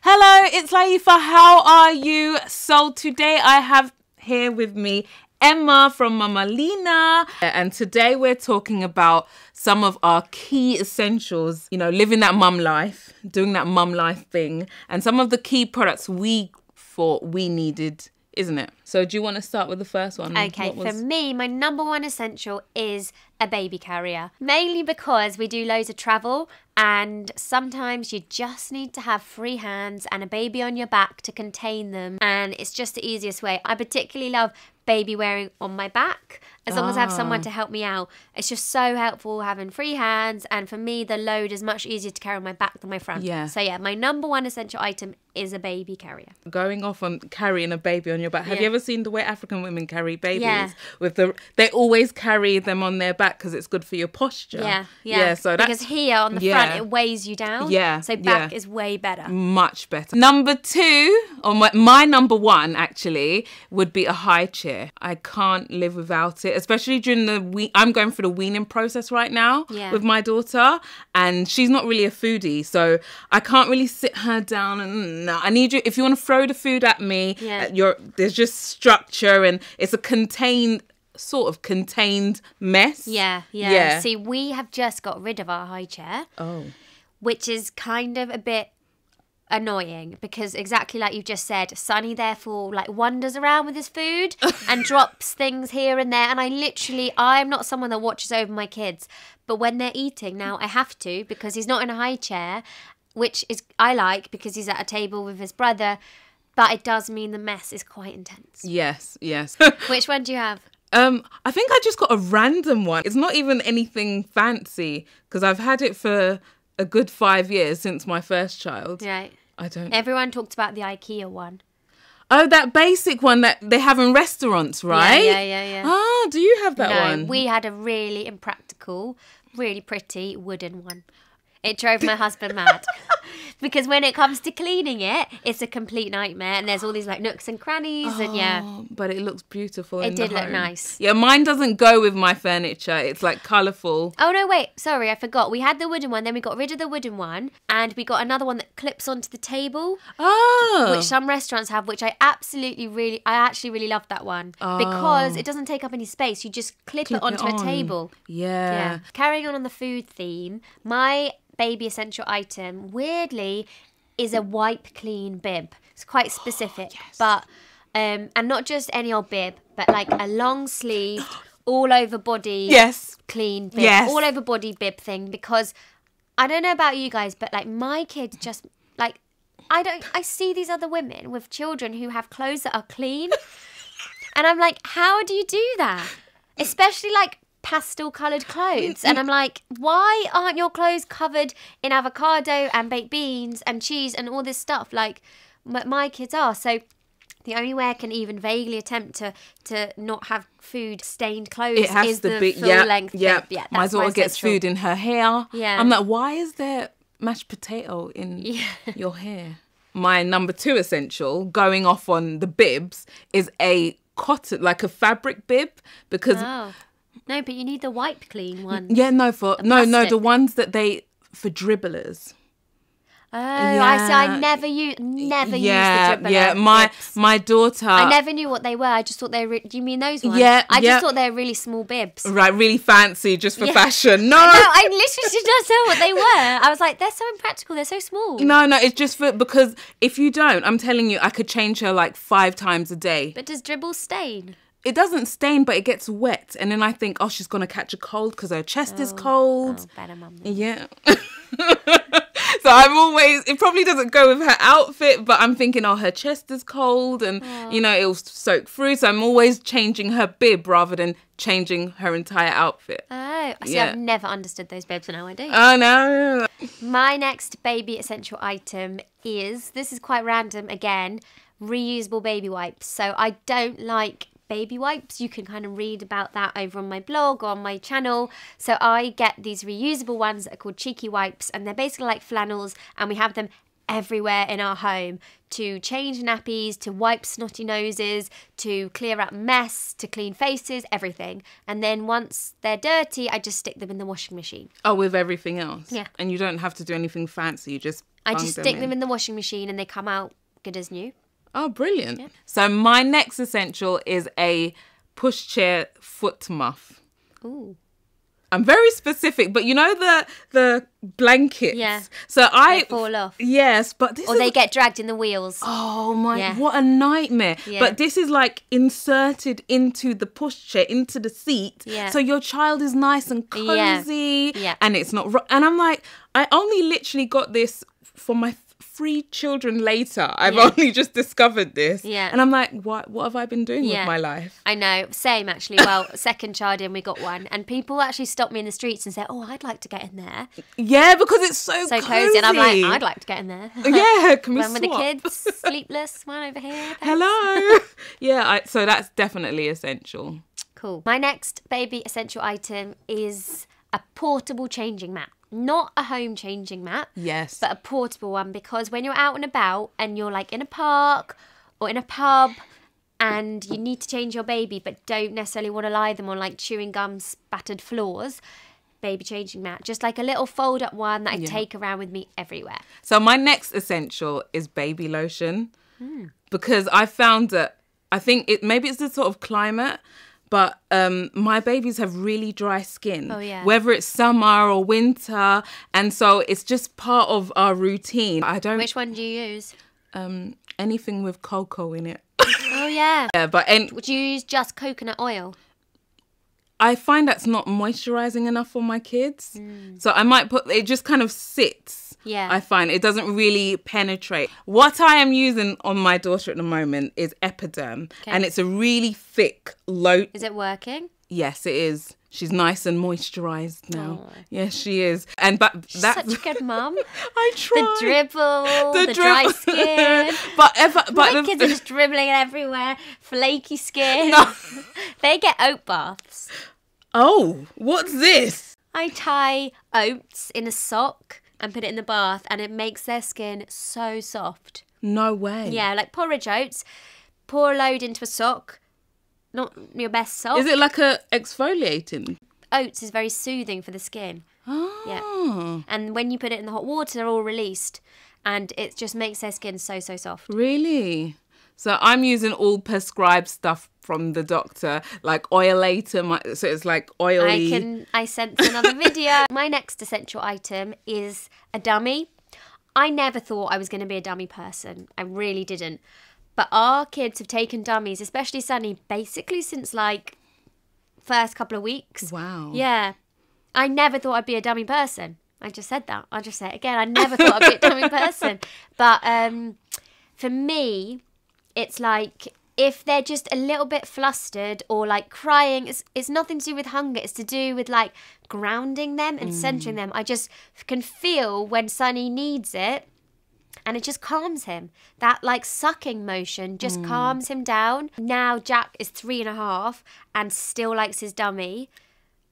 Hello, it's Laifa. How are you? So today I have here with me Emma from MamaLina, and today we're talking about some of our key essentials, you know, living that mum life, doing that mum life thing, and some of the key products we thought we needed, isn't it? So do you want to start with the first one? Okay, for me, my number one essential is a baby carrier. Mainly because we do loads of travel and sometimes you just need to have free hands and a baby on your back to contain them, and it's just the easiest way. I particularly love baby wearing on my back as long as I have someone to help me out. It's just so helpful having free hands, and for me the load is much easier to carry on my back than my front. Yeah. So yeah, my number one essential item is a baby carrier. Going off on carrying a baby on your back. Have you ever seen the way African women carry babies? Yeah. They always carry them on their back because it's good for your posture. Yeah. So that's, because here on the front it weighs you down. Yeah. So back is way better. Much better. Number two, or my number one actually, would be a high chair. I can't live without it, especially during I'm going through the weaning process right now with my daughter, and she's not really a foodie, so I can't really sit her down and no, I need you, if you want to throw the food at me, there's just structure and it's a sort of contained mess. Yeah. See, we have just got rid of our high chair. Oh. Which is kind of a bit annoying because exactly like you just said, Sonny therefore like wanders around with his food and drops things here and there, and I'm not someone that watches over my kids, but when they're eating now I have to, because he's not in a high chair, which is I like because he's at a table with his brother, but it does mean the mess is quite intense. Yes. Which one do you have? I think I just got a random one. It's not even anything fancy because I've had it for a good 5 years since my first child. Right. Everyone talked about the IKEA one. Oh, that basic one that they have in restaurants, right? Yeah. Ah, do you have that one? No, we had a really impractical, really pretty wooden one. It drove my husband mad because when it comes to cleaning it, it's a complete nightmare, and there's all these like nooks and crannies and But it looks beautiful. It did look nice. Yeah, mine doesn't go with my furniture. It's like colourful. Oh no, wait, sorry, I forgot. We had the wooden one, then we got rid of the wooden one, and we got another one that clips onto the table. Oh. Which some restaurants have, which I actually really love that one because it doesn't take up any space. You just clip it onto a table. Yeah. Carrying on the food theme, my baby essential item, weirdly, is a wipe clean bib. It's quite specific, but and not just any old bib, but like a long sleeved, all over body, clean bib, all over body bib thing. Because I don't know about you guys, but like my kids just like I see these other women with children who have clothes that are clean, and I'm like, how do you do that? Especially like pastel coloured clothes, and I'm like, why aren't your clothes covered in avocado and baked beans and cheese and all this stuff like my kids are? So the only way I can even vaguely attempt to not have food stained clothes is the full length bib. Yeah, my daughter gets food in her hair. Yeah, I'm like, why is there mashed potato in your hair? My number two essential, going off on the bibs, is a cotton, like a fabric bib, because no, but you need the wipe clean one. Yeah, the ones that for dribblers. Oh, I see. I never used the dribbler. Yeah, my daughter. I never knew what they were. I just thought they were. Do you mean those ones? Yeah, I just thought they were really small bibs. Right, really fancy, just for fashion. No, I literally did not know what they were. I was like, they're so impractical. They're so small. No, it's just because if you don't, I'm telling you, I could change her like 5 times a day. But does dribble stain? It doesn't stain, but it gets wet. And then I think, she's going to catch a cold because her chest is cold. Oh, better mum. Yeah. So it probably doesn't go with her outfit, but I'm thinking, her chest is cold and, it'll soak through. So I'm always changing her bib rather than changing her entire outfit. Oh, see, I've never understood those bibs, and now I do. Oh, no. My next baby essential item this is quite random again, reusable baby wipes. So I don't like baby wipes. You can kind of read about that over on my blog or on my channel. So I get these reusable ones that are called cheeky wipes, and they're basically like flannels, and we have them everywhere in our home to change nappies, to wipe snotty noses, to clear up mess, to clean faces, everything. And then once they're dirty, I just stick them in the washing machine. Oh, with everything else? Yeah. And you don't have to do anything fancy, you just I just stick them in the washing machine and they come out good as new. Oh, brilliant. Yeah. So my next essential is a pushchair foot muff. Ooh. I'm very specific, but you know the blankets? Yeah. So they fall off. Yes, but this or they get dragged in the wheels. Oh my, what a nightmare. Yeah. But this is like inserted into the pushchair, into the seat. Yeah. So your child is nice and cozy. Yeah. And it's not... And I'm like, I only literally got this for my 3 children later. I've only just discovered this. Yeah. And I'm like, what have I been doing with my life? I know. Same, actually. Well, second child in, we got one. And people actually stop me in the streets and say, oh, I'd like to get in there. Yeah, because it's so cozy. And I'm like, I'd like to get in there. Yeah, can we swap? With the kids, sleepless, one over here. Thanks. Hello. Yeah, so that's definitely essential. Cool. My next baby essential item is a portable changing mat. Not a home changing mat. Yes. But a portable one, because when you're out and about and you're like in a park or in a pub and you need to change your baby but don't necessarily want to lie them on like chewing gum spattered floors, baby changing mat. Just like a little fold up one that I take around with me everywhere. So my next essential is baby lotion. Because I found that, I think maybe it's the sort of climate, but my babies have really dry skin. Oh, yeah. Whether it's summer or winter. And so it's just part of our routine. Which one do you use? Anything with cocoa in it. Oh, yeah. Yeah, but... Would you use just coconut oil? I find that's not moisturising enough for my kids. So I might put... It just kind of sits. Yeah. I find it doesn't really penetrate. What I am using on my daughter at the moment is Epiderm. Okay. And it's a really thick, low... Is it working? Yes, it is. She's nice and moisturised now. Oh. Yes, she is. And but she's such a good mum. I try. The dribble, the dry skin. but my kids are just dribbling everywhere. Flaky skin. No. They get oat baths. Oh, what's this? I tie oats in a sock and put it in the bath, and it makes their skin so soft. No way. Yeah, like porridge oats. Pour a load into a sock. Not your best sock. Is it like a exfoliating? Oats is very soothing for the skin. Oh. Yeah. And when you put it in the hot water, they're all released. And it just makes their skin so soft. Really? So I'm using all prescribed stuff from the doctor, like oilator, so it's like oily. I sent another video. My next essential item is a dummy. I never thought I was going to be a dummy person. I really didn't. But our kids have taken dummies, especially Sunny, basically since like first couple of weeks. Wow. Yeah. I never thought I'd be a dummy person. I just said that. I'll just say it again. I never thought I'd be a dummy person. But for me, it's like if they're just a little bit flustered or like crying, it's nothing to do with hunger. It's to do with like grounding them and centering them. I just can feel when Sunny needs it. And it just calms him. That like sucking motion just calms him down. Now Jack is 3.5 and still likes his dummy.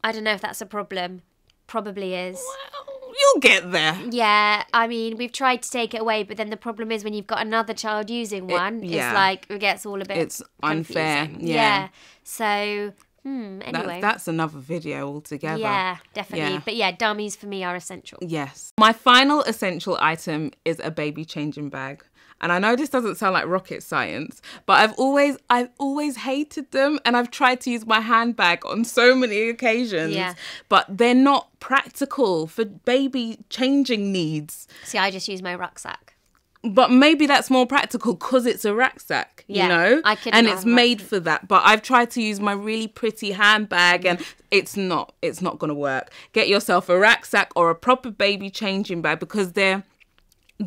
I don't know if that's a problem. Probably is. Well, you'll get there. Yeah, I mean, we've tried to take it away, but then the problem is when you've got another child using one, it's like it gets all a bit It's unfair. Confusing. Yeah. So... anyway. That's another video altogether. Yeah, definitely. Yeah. But yeah, dummies for me are essential. Yes. My final essential item is a baby changing bag. And I know this doesn't sound like rocket science, but I've always hated them, and I've tried to use my handbag on so many occasions. Yeah. But they're not practical for baby changing needs. See, I just use my rucksack. But maybe that's more practical because it's a rucksack, you know? And it's made for that. But I've tried to use my really pretty handbag and it's not going to work. Get yourself a rucksack or a proper baby changing bag because the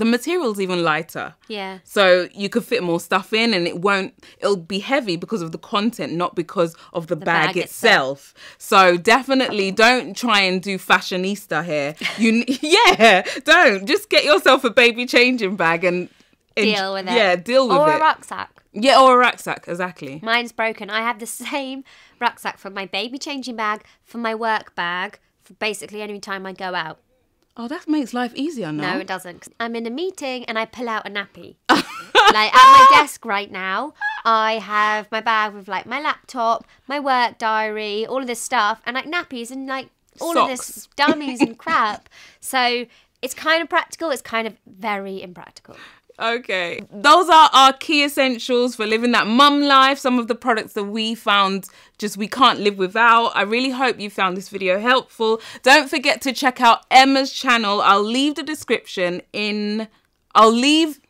material's even lighter. Yeah. So you could fit more stuff in and it'll be heavy because of the content, not because of the bag itself. So definitely don't try and do fashionista here. Don't. Just get yourself a baby changing bag and deal with it. Yeah, deal with it. Or a rucksack. Yeah, or a rucksack, exactly. Mine's broken. I have the same rucksack for my baby changing bag, for my work bag, for basically any time I go out. Oh, that makes life easier now. No, it doesn't. I'm in a meeting and I pull out a nappy. Like at my desk right now, I have my bag with like my laptop, my work diary, all of this stuff, and like nappies and like all of this dummies and crap. So It's kind of practical. It's kind of very impractical. Okay. Those are our key essentials for living that mum life. Some of the products that we found just we can't live without. I really hope you found this video helpful. Don't forget to check out Emma's channel. I'll leave the description in... I'll leave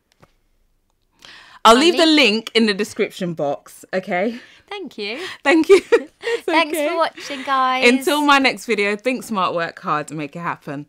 the link in the description box, okay? Thank you. Thank you. Thanks for watching, guys. Until my next video, think smart, work hard, and make it happen.